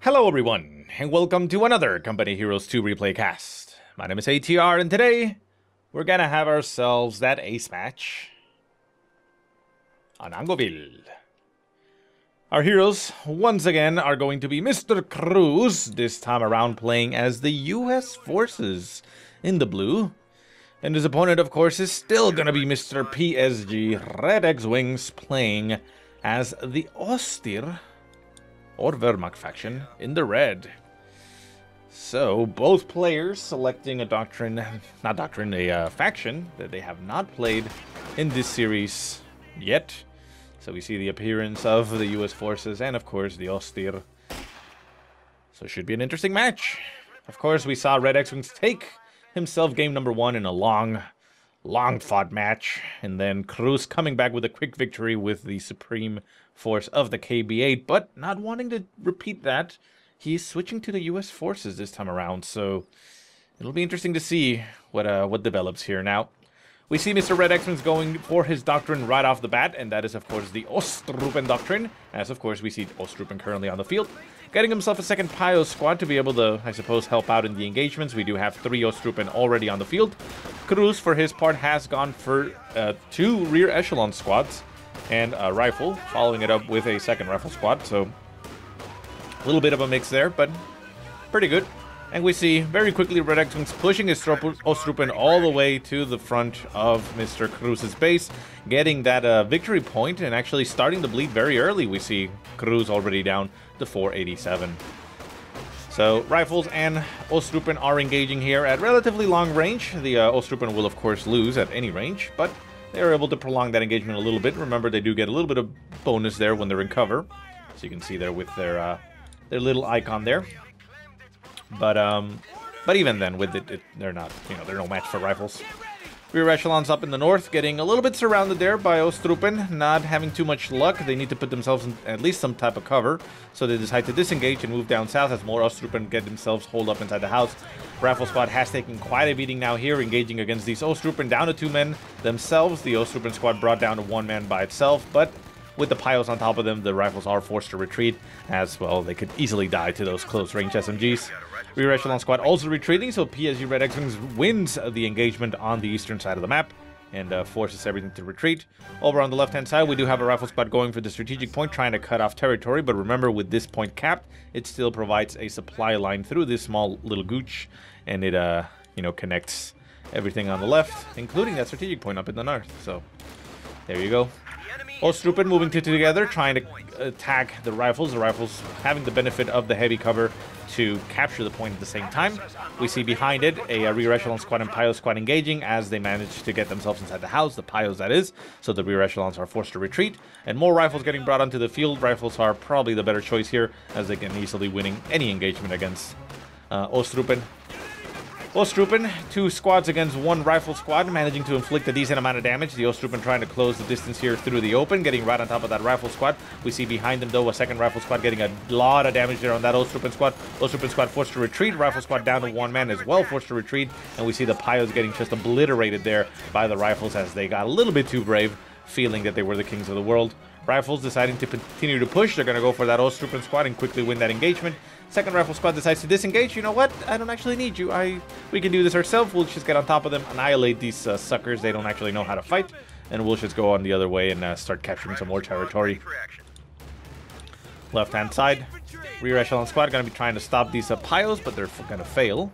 Hello everyone, and welcome to another Company Heroes 2 replay cast. My name is ATR, and today we're gonna have ourselves that ace match on Angoville. Our heroes, once again, are going to be Mr. Cruz, this time around playing as the US forces in the blue. And his opponent, of course, is still gonna be Mr. PSG, RedxWings, playing as the Osttruppen or Wehrmacht faction in the red. So both players selecting a faction that they have not played in this series yet. So we see the appearance of the US forces and of course the Osttruppen. So it should be an interesting match. Of course, we saw RedxWings take himself game number 1 in a long fought match, and then Cruz coming back with a quick victory with the supreme force of the KB8, but not wanting to repeat that, he's switching to the US forces this time around, so it'll be interesting to see what develops here. Now, we see Mr. RedxWings going for his Doctrine right off the bat, and that is, of course, the Osttruppen Doctrine, as, of course, we see Osttruppen currently on the field. Getting himself a second Pio squad to be able to, I suppose, help out in the engagements. We do have 3 Osttruppen already on the field. Cruz, for his part, has gone for 2 rear echelon squads and a rifle, following it up with a second rifle squad. So, a little bit of a mix there, but pretty good. And we see very quickly RedxWings pushing his Osttruppen all the way to the front of Mr. Cruz's base, getting that victory point and actually starting to bleed very early. We see Cruz already down to 487. So rifles and Osttruppen are engaging here at relatively long range. The Osttruppen will of course lose at any range, but they are able to prolong that engagement a little bit. Remember, they do get a little bit of bonus there when they're in cover, so you can see there with their little icon there. But even then, with it, they're not, they're no match for rifles. Rear echelons up in the north, getting a little bit surrounded there by Osttruppen, not having too much luck. They need to put themselves in at least some type of cover, so they decide to disengage and move down south as more Osttruppen get themselves holed up inside the house. Rifle squad has taken quite a beating now here, engaging against these Osttruppen, down to 2 men themselves. The Osttruppen squad brought down to 1 man by itself, but with the Pios on top of them, the rifles are forced to retreat, as well they could easily die to those close-range SMGs. Rear echelon squad also retreating, so PSG RedxWings wins the engagement on the eastern side of the map and forces everything to retreat. Over on the left-hand side, we do have a rifle squad going for the strategic point, trying to cut off territory, but remember, with this point capped, it still provides a supply line through this small little gooch, and it, connects everything on the left, including that strategic point up in the north. So, there you go. Osttruppen moving together, trying to attack the rifles having the benefit of the heavy cover to capture the point at the same time. We see behind it a rear echelon squad and Pio squad engaging as they manage to get themselves inside the house, the Pios that is, so the rear echelons are forced to retreat, and more rifles getting brought onto the field. Rifles are probably the better choice here, as they can easily winning any engagement against Osttruppen. Osttruppen, 2 squads against 1 rifle squad, managing to inflict a decent amount of damage. The Osttruppen trying to close the distance here through the open, getting right on top of that rifle squad. We see behind them, though, a second rifle squad getting a lot of damage there on that Osttruppen squad. Osttruppen squad forced to retreat. Rifle squad down to 1 man as well, forced to retreat. And we see the Pios getting just obliterated there by the rifles as they got a little bit too brave, feeling that they were the kings of the world. Rifles deciding to continue to push. They're going to go for that Osttruppen squad and quickly win that engagement. Second rifle squad decides to disengage. You know what? I don't actually need you. We can do this ourselves. We'll just get on top of them, annihilate these suckers. They don't actually know how to fight. And we'll just go on the other way and start capturing some more territory. Left-hand side. Rear echelon squad going to be trying to stop these Pios, but they're going to fail.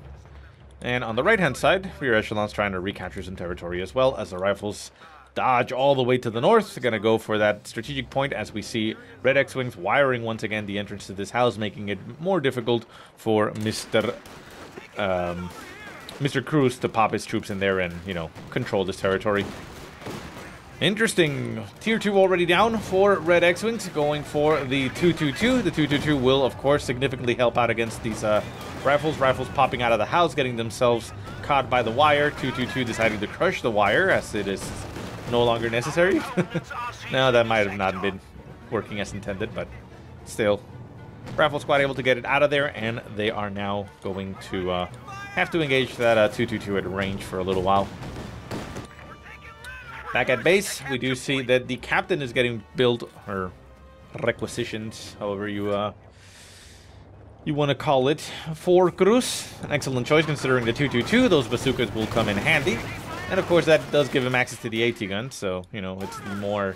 And on the right-hand side, rear echelon's trying to recapture some territory as well, as the rifles dodge all the way to the north. They're going to go for that strategic point, as we see RedxWings wiring once again the entrance to this house, making it more difficult for Mr. Cruz to pop his troops in there and, control this territory. Interesting. Tier 2 already down for RedxWings, going for the 222. The 222 will, of course, significantly help out against these rifles. Rifles popping out of the house, getting themselves caught by the wire. 222 deciding to crush the wire, as it is no longer necessary. No, that might have not been working as intended, but still. Rifle squad able to get it out of there, and they are now going to have to engage that 222 at range for a little while. Back at base, we do see that the captain is getting built, or requisitioned, however you you want to call it, for cruzz. An excellent choice considering the 222. Those bazookas will come in handy. And of course that does give him access to the AT gun, so, you know, it's the more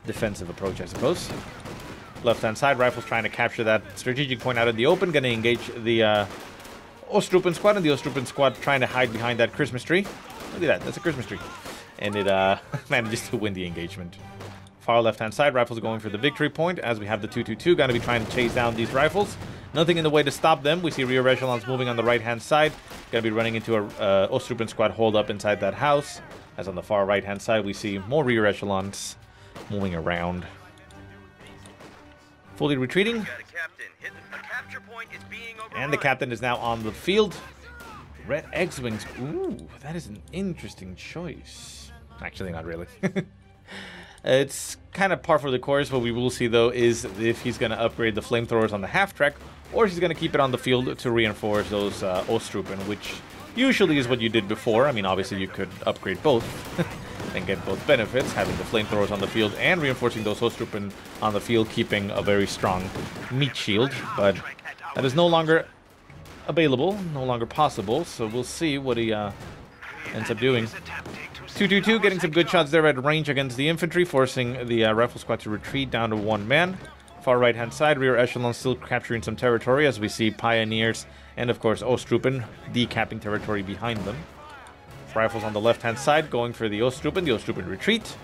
defensive approach, I suppose. Left-hand side, rifles trying to capture that strategic point out in the open, going to engage the Osttruppen squad, and the Osttruppen squad trying to hide behind that Christmas tree. Look at that, that's a Christmas tree. And it manages to win the engagement. Far left-hand side, rifles going for the victory point, as we have the 222 going to be trying to chase down these rifles. Nothing in the way to stop them. We see rear echelons moving on the right-hand side. Going to be running into a Osttruppen squad hold up inside that house. As on the far right-hand side, we see more rear echelons moving around. Fully retreating. And the captain is now on the field. RedxWings. Ooh, that is an interesting choice. Actually, not really. It's kind of par for the course. What we will see, though, is if he's going to upgrade the flamethrowers on the half-track, or if he's going to keep it on the field to reinforce those Osttruppen, which usually is what you did before. I mean, obviously, you could upgrade both and get both benefits, having the flamethrowers on the field and reinforcing those Osttruppen on the field, keeping a very strong meat shield. But that is no longer available, no longer possible, so we'll see what he ends up doing. 222 getting some good shots there at range against the infantry, forcing the rifle squad to retreat down to one man. Far right hand side, rear echelon still capturing some territory as we see pioneers and of course Osttruppen decapping territory behind them. Rifles on the left hand side going for the Osttruppen. The Osttruppen retreat,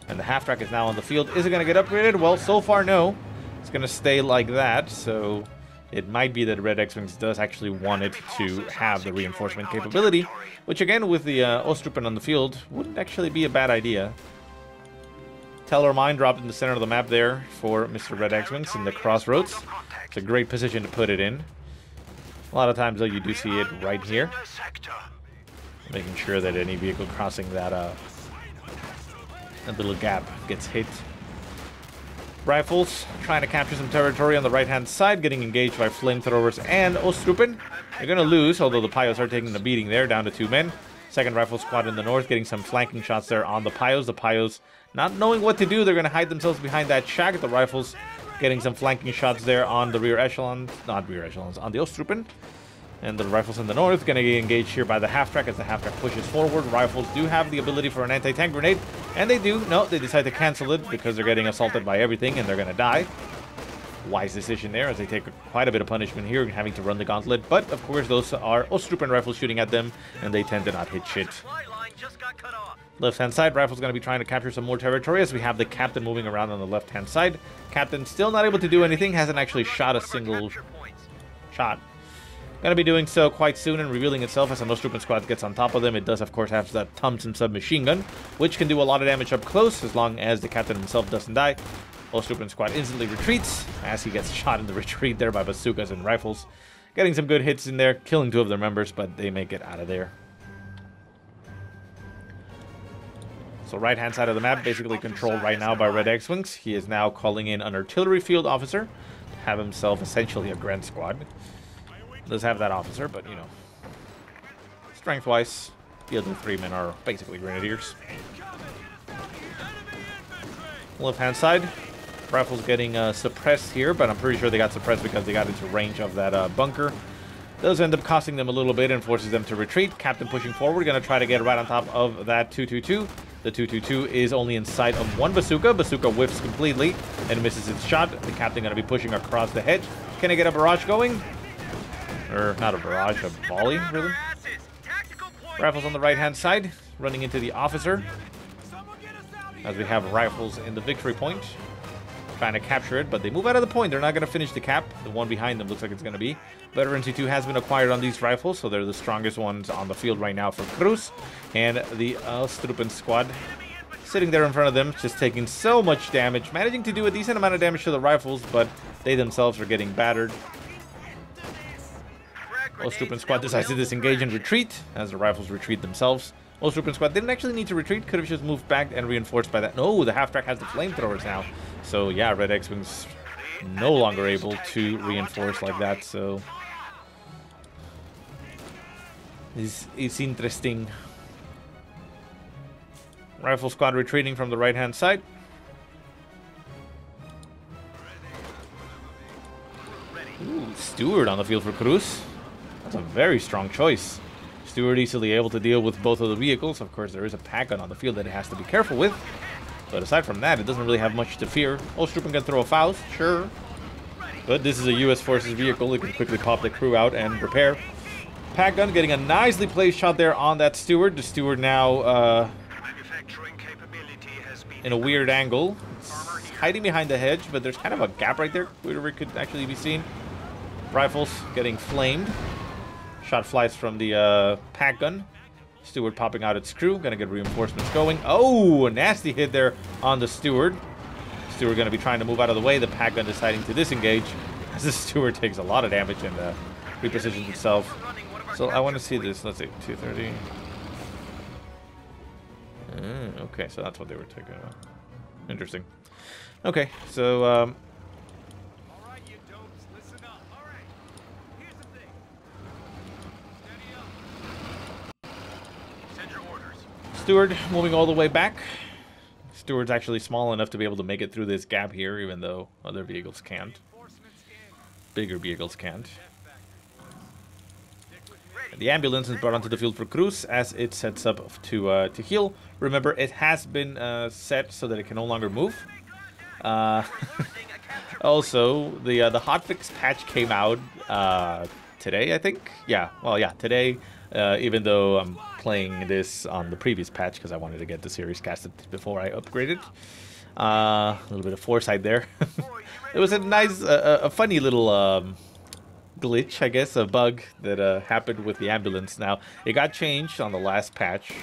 and the half track is now on the field. Is it going to get upgraded? Well, so far no. It's going to stay like that, so it might be that RedxWings does actually want it to have the reinforcement capability, which again, with the Osttruppen on the field, wouldn't actually be a bad idea. Teller mine dropped in the center of the map there for Mr. RedxWings in the crossroads. It's a great position to put it in. A lot of times, though, you do see it right here, making sure that any vehicle crossing that little gap gets hit. Rifles trying to capture some territory on the right-hand side, getting engaged by flamethrowers and Osttruppen. They're going to lose, although the Pios are taking the beating there, down to 2 men. Second rifle squad in the north, getting some flanking shots there on the Pios. The Pios not knowing what to do, they're going to hide themselves behind that shack. The rifles getting some flanking shots there on the rear echelons, not rear echelons, on the Osttruppen. And the rifles in the north going to get engaged here by the half-track as the half-track pushes forward. Rifles do have the ability for an anti-tank grenade, and they do. No, they decide to cancel it because they're getting assaulted by everything and they're going to die. Wise decision there as they take quite a bit of punishment here, having to run the gauntlet. But, of course, those are Osttruppen rifles shooting at them, and they tend to not hit shit. Left-hand side, rifles going to be trying to capture some more territory as we have the captain moving around on the left-hand side. Captain still not able to do anything, hasn't actually shot a single shot. Going to be doing so quite soon and revealing itself as an Osttruppen squad gets on top of them. It does, of course, have that Thompson submachine gun, which can do a lot of damage up close as long as the captain himself doesn't die. Osttruppen squad instantly retreats as he gets shot in the retreat there by bazookas and rifles. Getting some good hits in there, killing 2 of their members, but they make it out of there. So right-hand side of the map basically controlled right now by RedxWings. He is now calling in an artillery field officer to have himself essentially a Grand Squad. Does have that officer, but, you know, strength-wise, the other 3 men are basically grenadiers. Left-hand side, rifles getting suppressed here, but I'm pretty sure they got suppressed because they got into range of that bunker. Does end up costing them a little bit and forces them to retreat. Captain pushing forward, going to try to get right on top of that 222. The 222 is only in sight of 1 bazooka. Bazooka whiffs completely and misses its shot. The captain going to be pushing across the hedge. Can he get a barrage going? Or not a barrage, a volley, really? Rifles on the right-hand side, running into the officer. As we have rifles in the victory point, trying to capture it, but they move out of the point. They're not going to finish the cap. The one behind them looks like it's going to be. Veteran C2 has been acquired on these rifles, so they're the strongest ones on the field right now for cruzz. And the Osttruppen squad sitting there in front of them, just taking so much damage, managing to do a decent amount of damage to the rifles, but they themselves are getting battered. Osttruppen squad decides to disengage and retreat as the rifles retreat themselves. Osttruppen squad didn't actually need to retreat, could have just moved back and reinforced by that. No, the half-track has the flamethrowers now. So yeah, RedxWings no longer able to reinforce like that, so it's interesting. Rifle squad retreating from the right-hand side. Ooh, Steward on the field for Cruz. That's a very strong choice. Steward easily able to deal with both of the vehicles. Of course, there is a pack gun on the field that it has to be careful with. But aside from that, it doesn't really have much to fear. Osttruppen can throw a Faust, sure. But this is a U.S. Forces vehicle. It can quickly pop the crew out and repair. Pack gun getting a nicely placed shot there on that Steward. The Steward now in a weird angle. It's hiding behind the hedge, but there's kind of a gap right there where it could actually be seen. Rifles getting flamed. Shot flies from the pack gun. Steward popping out its crew. Gonna get reinforcements going. Oh, a nasty hit there on the Steward. Steward gonna be trying to move out of the way. The pack gun deciding to disengage as the Steward takes a lot of damage and repositions itself. So I want to see this. Let's see, 230. Okay, so that's what they were taking. Interesting. Okay, so Steward moving all the way back. Steward's actually small enough to be able to make it through this gap here, even though other vehicles can't. Bigger vehicles can't. The ambulance is brought onto the field for Cruz as it sets up to heal. Remember, it has been set so that it can no longer move. Also, the hotfix patch came out today, I think. Yeah, well, yeah, today. Even though I'm playing this on the previous patch because I wanted to get the series casted before I upgraded. A little bit of foresight there. It was a nice, a funny little glitch, I guess, a bug that happened with the ambulance. Now, it got changed on the last patch,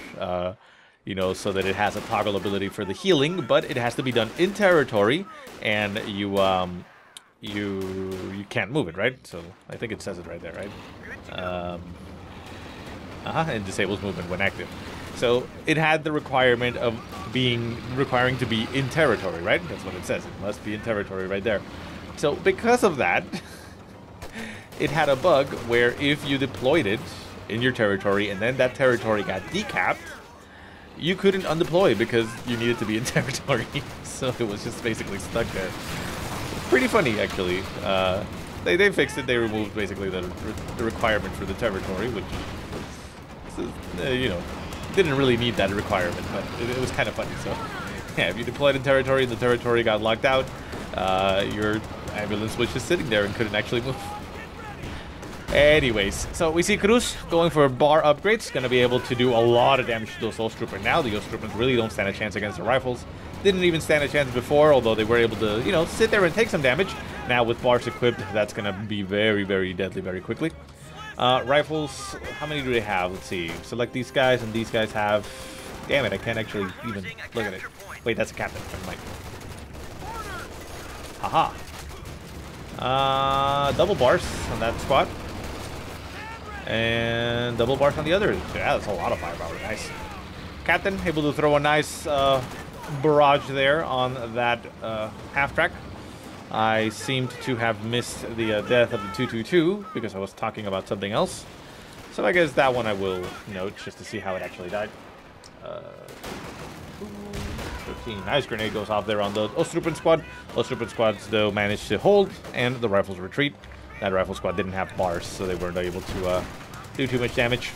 you know, so that it has a toggle ability for the healing, but it has to be done in territory, and you can't move it, right? So I think it says it right there, right? It disables movement when active. So it had the requirement of requiring to be in territory, right? That's what it says. It must be in territory right there. So because of that, it had a bug where if you deployed it in your territory and then that territory got decapped, you couldn't undeploy because you needed to be in territory. So it was just basically stuck there. Pretty funny, actually. They fixed it. They removed basically the requirement for the territory, which you know, didn't really need that requirement, but it was kind of funny. So yeah, if you deployed in territory and the territory got locked out, your ambulance was just sitting there and couldn't actually move. Anyways, so we see Cruz going for bar upgrades, going to be able to do a lot of damage to those Osttruppen now. The Osttruppen really don't stand a chance against the rifles. Didn't even stand a chance before, although they were able to, you know, sit there and take some damage. Now with bars equipped, that's going to be very, very deadly very quickly. Rifles, how many do they have? Let's see. Select these guys, and these guys have... Damn it, I can't actually even look at it. Wait, that's a captain. Never mind. Haha. Double bars on that squad. And double bars on the other. Yeah, that's a lot of firepower. Nice. Captain, able to throw a nice barrage there on that half-track. I seemed to have missed the death of the 222 because I was talking about something else. So I guess that one I will note just to see how it actually died. 13. Nice grenade goes off there on the Osttruppen squad. Osttruppen squads, though, managed to hold, and the rifles retreat. That rifle squad didn't have bars, so they weren't able to do too much damage.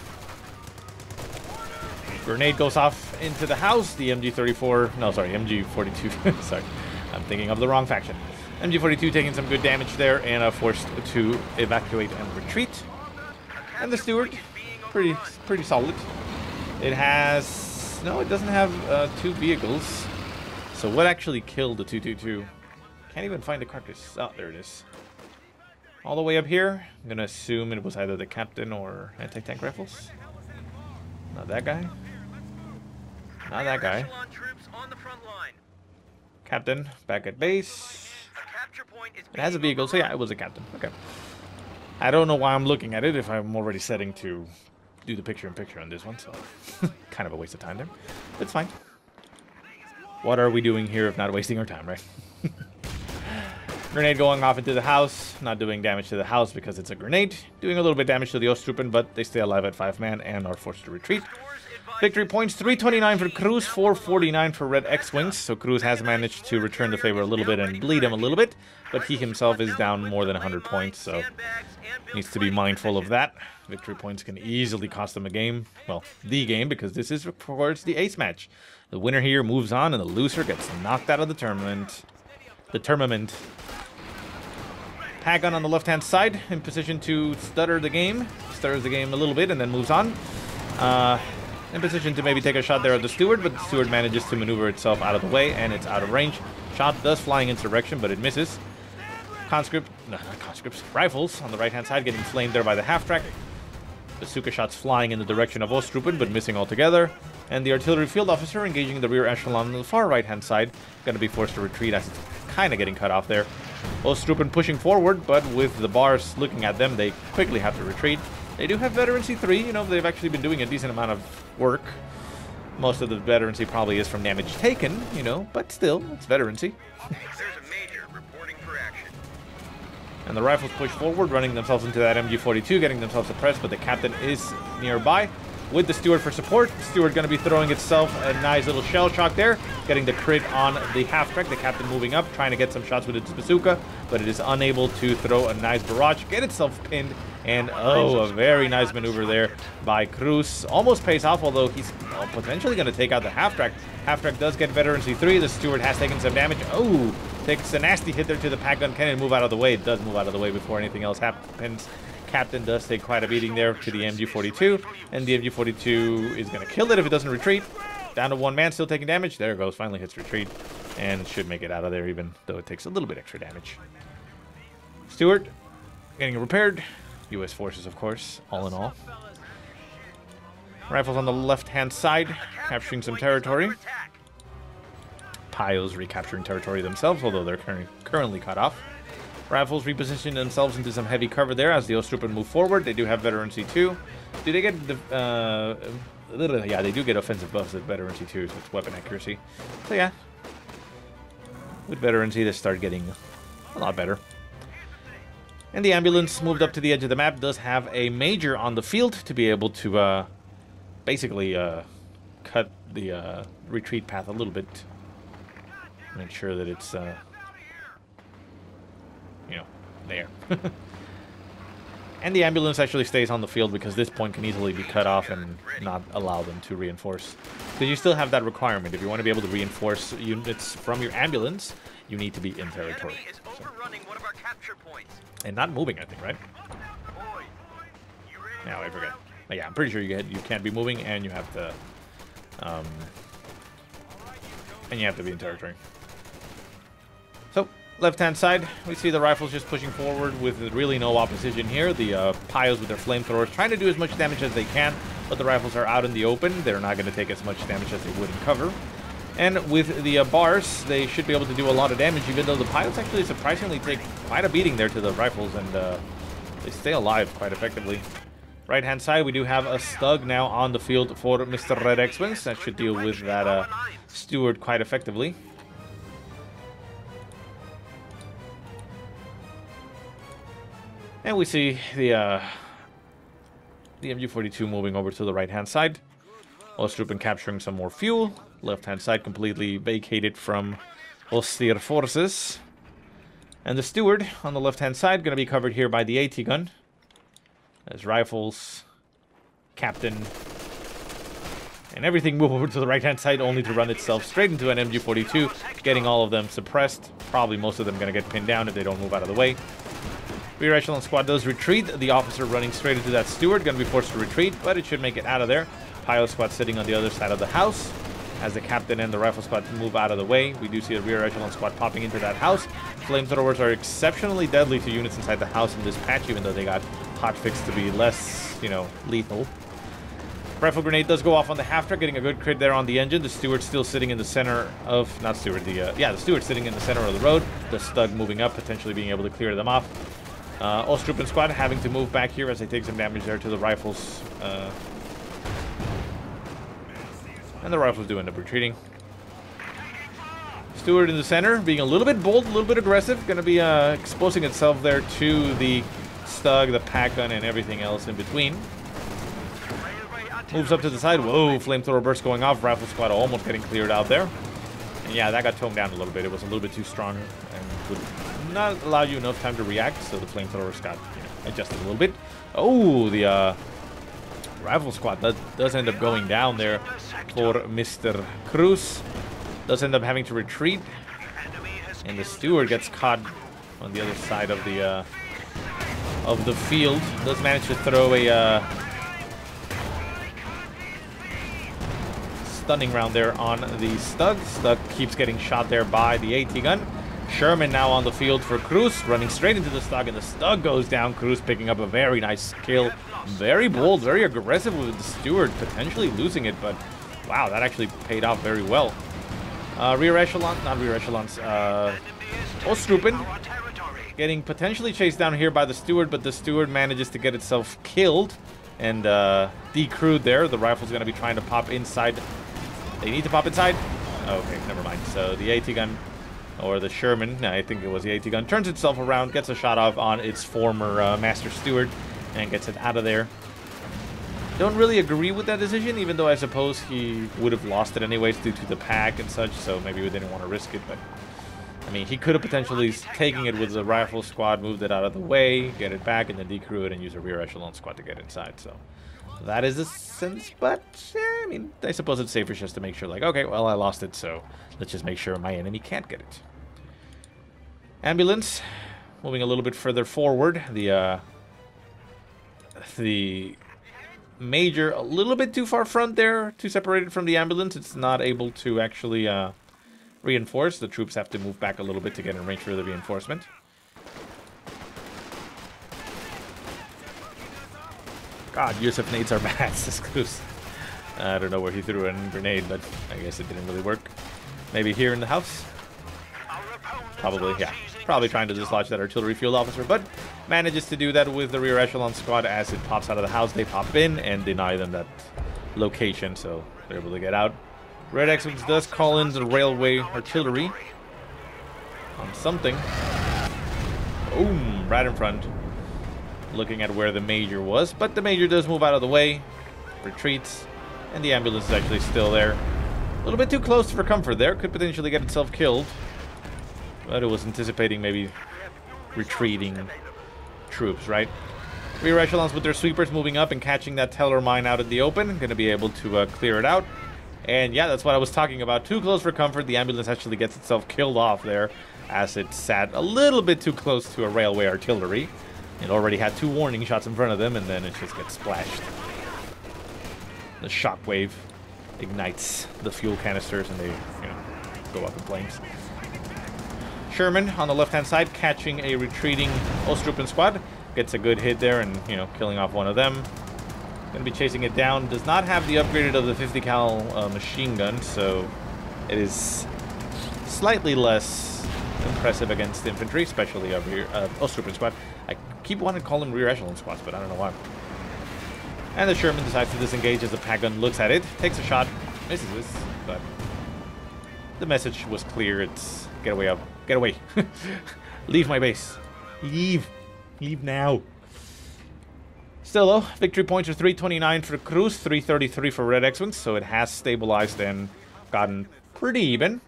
Grenade goes off into the house. The MG34, no, sorry, MG42. Sorry, I'm thinking of the wrong faction. MG42 taking some good damage there and forced to evacuate and retreat. And the Steward, pretty solid. It has, no, it doesn't have 2 vehicles. So what actually killed the 222? Can't even find the carcass. Oh, there it is. All the way up here. I'm gonna assume it was either the captain or anti-tank rifles. Not that guy. Not that guy. Captain, back at base. It has a vehicle, so yeah, it was a captain. Okay. I don't know why I'm looking at it if I'm already setting to do the picture-in-picture on this one, so kind of a waste of time there. It's fine. What are we doing here if not wasting our time, right? Grenade going off into the house, not doing damage to the house because it's a grenade. Doing a little bit damage to the Osttruppen, but they stay alive at 5-man and are forced to retreat. Victory points, 329 for cruzz, 449 for RedxWings. So cruzz has managed to return the favor a little bit and bleed him a little bit, but he himself is down more than 100 points, so needs to be mindful of that. Victory points can easily cost him a game. Well, the game, because this is, of course, the ace match. The winner here moves on, and the loser gets knocked out of the tournament. Pagon on the left-hand side, in position to stutters the game a little bit, and then moves on. In position to maybe take a shot there at the steward, but the steward manages to maneuver itself out of the way, and it's out of range. Shot does flying insurrection, but it misses. Rifles on the right-hand side getting flamed there by the half-track. Bazooka shots flying in the direction of Osttruppen, but missing altogether. And the artillery field officer engaging the rear echelon on the far right-hand side, going to be forced to retreat as it's kind of getting cut off there. Osttruppen pushing forward, but with the bars looking at them, they quickly have to retreat. They do have veterancy 3, you know, they've actually been doing a decent amount of work. Most of the veterancy probably is from damage taken, you know, but still, it's veterancy. And the rifles push forward, running themselves into that MG42, getting themselves suppressed, but the captain is nearby with the steward for support. The steward going to be throwing itself a nice little shell shock there, getting the crit on the half-track. The captain moving up, trying to get some shots with its bazooka, but it is unable to throw a nice barrage, get itself pinned, and oh, a very nice maneuver there by cruzz. Almost pays off, although he's potentially going to take out the half-track. Half-track does get veterancy 3. The steward has taken some damage. Oh, takes a nasty hit there to the pack gun. Can it move out of the way? It does move out of the way before anything else happens. Captain does take quite a beating there to the MG42, and the MG42 is going to kill it if it doesn't retreat. Down to one man, still taking damage. There it goes, finally hits retreat, and should make it out of there, even though it takes a little bit extra damage. Steward getting repaired. U.S. forces, of course, all in all. Rifles on the left-hand side, capturing some territory. Pios recapturing territory themselves, although they're currently cut off. Rifles reposition themselves into some heavy cover there as the Osttruppen move forward. They do have veterancy 2. Do they get yeah, they do get offensive buffs at veterancy 2, so it's weapon accuracy. So yeah, with veterancy they start getting a lot better. And the ambulance moved up to the edge of the map does have a major on the field to be able to basically cut the retreat path a little bit. Make sure that it's you know, there. And the ambulance actually stays on the field because this point can easily be cut off and not allow them to reinforce. Because you still have that requirement. If you want to be able to reinforce units from your ambulance, you need to be in territory. So. And not moving, I think, right? No, I forget. But yeah, I'm pretty sure you can't be moving, and you have to be in territory. So, left-hand side, we see the rifles just pushing forward with really no opposition here. The Pios with their flamethrowers trying to do as much damage as they can, but the rifles are out in the open. They're not going to take as much damage as they would in cover. And with the bars, they should be able to do a lot of damage, even though the Pios actually surprisingly take quite a beating there to the rifles, and they stay alive quite effectively. Right-hand side, we do have a Stug now on the field for Mr. RedxWings. That should deal with that steward quite effectively. And we see the MG42 moving over to the right-hand side. Osttruppen capturing some more fuel. Left-hand side completely vacated from Osstir forces. And the steward on the left-hand side going to be covered here by the AT gun. As rifles, captain, and everything move over to the right-hand side only to run itself straight into an MG42, getting all of them suppressed. Probably most of them going to get pinned down if they don't move out of the way. Rear echelon squad does retreat. The officer running straight into that steward, going to be forced to retreat, but it should make it out of there. Pilot squad sitting on the other side of the house. As the captain and the rifle squad move out of the way, we do see the rear echelon squad popping into that house. Flamethrowers are exceptionally deadly to units inside the house in this patch, even though they got hotfixed to be less, you know, lethal. Rifle grenade does go off on the half-track, getting a good crit there on the engine. The steward still sitting in the center of, not steward, the steward sitting in the center of the road. The Stug moving up, potentially being able to clear them off. Osttruppen squad having to move back here as they take some damage there to the rifles. And the rifles do end up retreating. Steward in the center, being a little bit bold, a little bit aggressive. Going to be exposing itself there to the Stug, the pack gun, and everything else in between. Moves up to the side. Whoa, flamethrower burst going off. Rifle squad almost getting cleared out there. And yeah, that got toned down a little bit. It was a little bit too strong and would not allow you enough time to react. So the flamethrowers got adjusted a little bit. Oh, the rifle squad that does end up going down there for Mr. Cruz. Does end up having to retreat. And the steward gets caught on the other side of the field. Does manage to throw a stunning round there on the Stug. Stug keeps getting shot there by the AT gun. Sherman now on the field for Cruz, running straight into the Stug, and the Stug goes down. Cruz picking up a very nice kill. Very bold, very aggressive with the steward, potentially losing it, but wow, that actually paid off very well. Rear echelon, not rear echelons, Osttruppen getting potentially chased down here by the steward, but the steward manages to get itself killed and decrewed there. The rifle's going to be trying to pop inside. They need to pop inside? Okay, never mind. So the AT gun, or the Sherman, I think it was the AT gun, turns itself around, gets a shot off on its former master steward, and gets it out of there. Don't really agree with that decision, even though I suppose he would have lost it anyways due to the pack and such, so maybe we didn't want to risk it, but I mean, he could have potentially taken it with the rifle squad, moved it out of the way, get it back, and then decrew it and use a rear echelon squad to get inside, so that is a sense, but I mean, I suppose it's safer just to make sure, like, okay, well, I lost it, so let's just make sure my enemy can't get it. Ambulance, moving a little bit further forward, the Major a little bit too far front there, too separated from the ambulance. It's not able to actually reinforce. The troops have to move back a little bit to get in range for the reinforcement. God, Yusuf nades are bad, says Cruz. I don't know where he threw a grenade, but I guess it didn't really work. Maybe here in the house? Probably, yeah. Probably trying to dislodge that artillery field officer, but manages to do that with the rear echelon squad. As it pops out of the house, they pop in and deny them that location, so they're able to get out. RedxWings does call in the railway artillery on something. Boom, right in front. Looking at where the Major was, but the Major does move out of the way, retreats, and the ambulance is actually still there. A little bit too close for comfort there, could potentially get itself killed. But it was anticipating maybe retreating troops, right? Rear echelons with their sweepers moving up and catching that Teller mine out in the open. Going to be able to clear it out. And yeah, that's what I was talking about. Too close for comfort. The ambulance actually gets itself killed off there as it sat a little bit too close to a railway artillery. It already had 2 warning shots in front of them, and then it just gets splashed. The shockwave ignites the fuel canisters, and they, go up in flames. Sherman on the left-hand side catching a retreating Osttruppen squad. Gets a good hit there and, killing off one of them. Going to be chasing it down. Does not have the upgraded of the 50 cal machine gun, so it is slightly less impressive against infantry, especially over here. Osttruppen squad. I keep wanting to call them rear echelon squads, but I don't know why. And the Sherman decides to disengage as the pack gun looks at it. Takes a shot. Misses this, but the message was clear. It's get away up. Get away. Leave my base. Leave. Leave now. Still though, victory points are 329 for Cruz, 333 for RedxWings, so it has stabilized and gotten pretty even.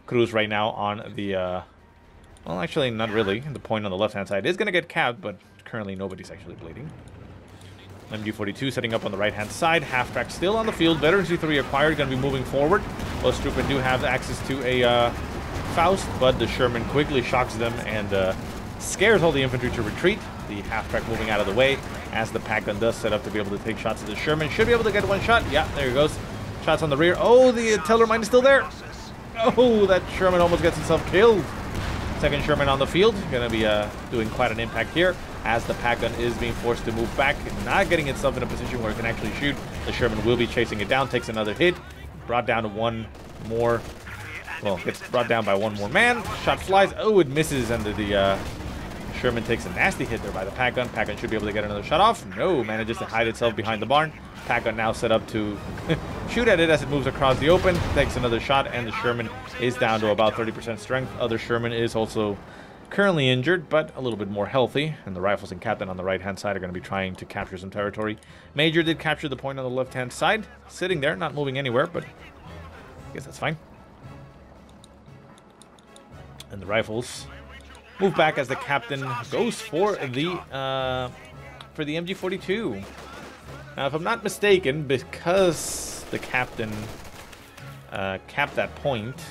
Cruz right now on the, well, actually not really. The point on the left-hand side is going to get capped, but currently nobody's actually bleeding. MG42 setting up on the right-hand side. Half-track still on the field. Veteran C3 acquired, going to be moving forward. Osttruppen do have access to a Faust, but the Sherman quickly shocks them and scares all the infantry to retreat. The half-track moving out of the way as the pack gun does set up to be able to take shots at the Sherman. Should be able to get one shot. Yeah, there he goes. Shots on the rear. Oh, the Teller mine is still there. Oh, that Sherman almost gets himself killed. Second Sherman on the field. Going to be doing quite an impact here as the pack gun is being forced to move back. Not getting itself in a position where it can actually shoot. The Sherman will be chasing it down. Takes another hit. Brought down to one more. Well, gets brought down by one more man. Shot flies. Oh, it misses, and the Sherman takes a nasty hit there by the pack gun. Pack gun should be able to get another shot off. No, manages to hide itself behind the barn. Pack gun now set up to shoot at it as it moves across the open. Takes another shot, and the Sherman is down to about 30% strength. Other Sherman is also currently injured, but a little bit more healthy. And the rifles and captain on the right-hand side are going to be trying to capture some territory. Major did capture the point on the left-hand side, sitting there, not moving anywhere, but I guess that's fine. And the rifles move back as the captain goes for the MG42. Now, if I'm not mistaken, because the captain capped that point,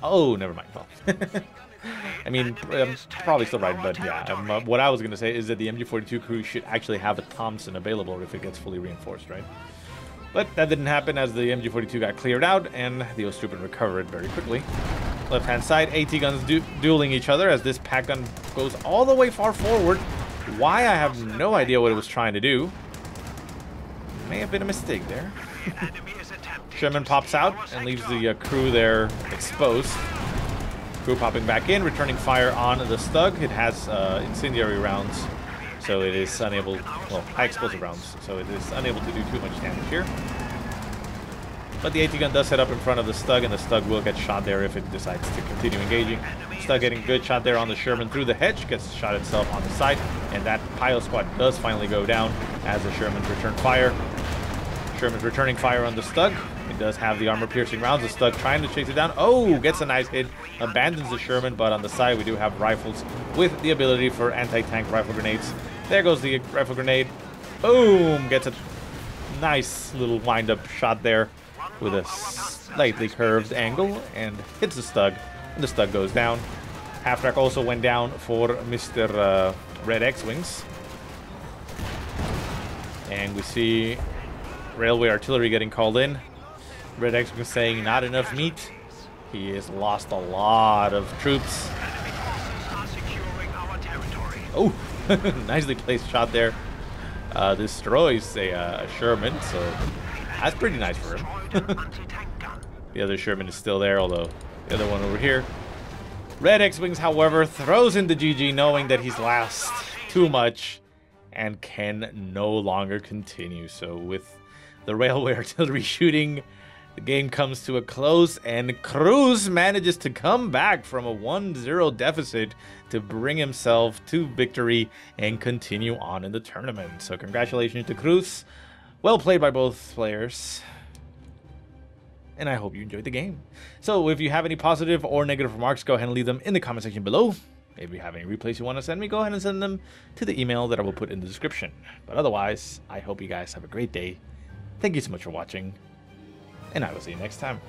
oh, never mind. Well, I mean, I'm probably still right, but yeah, what I was going to say is that the MG42 crew should actually have a Thompson available if it gets fully reinforced, right? But that didn't happen as the MG42 got cleared out and the Osttruppen recovered very quickly. Left-hand side, AT guns dueling each other as this pack gun goes all the way far forward. Why, I have no idea what it was trying to do. May have been a mistake there. Sherman pops out and leaves the crew there exposed. Crew popping back in, returning fire on the Stug. It has incendiary rounds, so it is unable, well, high explosive rounds, so it is unable to do too much damage here. But the AT gun does set up in front of the Stug, and the Stug will get shot there if it decides to continue engaging. Stug getting a good shot there on the Sherman through the hedge, gets shot itself on the side, and that pilot squad does finally go down as the Shermans return fire. Sherman's returning fire on the Stug. It does have the armor-piercing rounds. The Stug trying to chase it down. Oh, gets a nice hit. Abandons the Sherman, but on the side we do have rifles with the ability for anti-tank rifle grenades. There goes the rifle grenade. Boom! Gets a nice little wind-up shot there with a slightly curved angle and hits the Stug. And the Stug goes down. Half-track also went down for Mr. RedxWings. And we see railway artillery getting called in. RedxWings saying not enough meat. He has lost a lot of troops. Oh, nicely placed shot there. Destroys a Sherman, so that's pretty nice for him. The other Sherman is still there, although the other one over here. RedxWings, however, throws in the GG knowing that he's lost too much and can no longer continue. So with the railway artillery shooting, the game comes to a close, and Cruzz manages to come back from a 1-0 deficit to bring himself to victory and continue on in the tournament. So congratulations to Cruzz. Well played by both players. And I hope you enjoyed the game. So if you have any positive or negative remarks, go ahead and leave them in the comment section below. If you have any replays you want to send me, go ahead and send them to the email that I will put in the description. But otherwise, I hope you guys have a great day. Thank you so much for watching, and I will see you next time.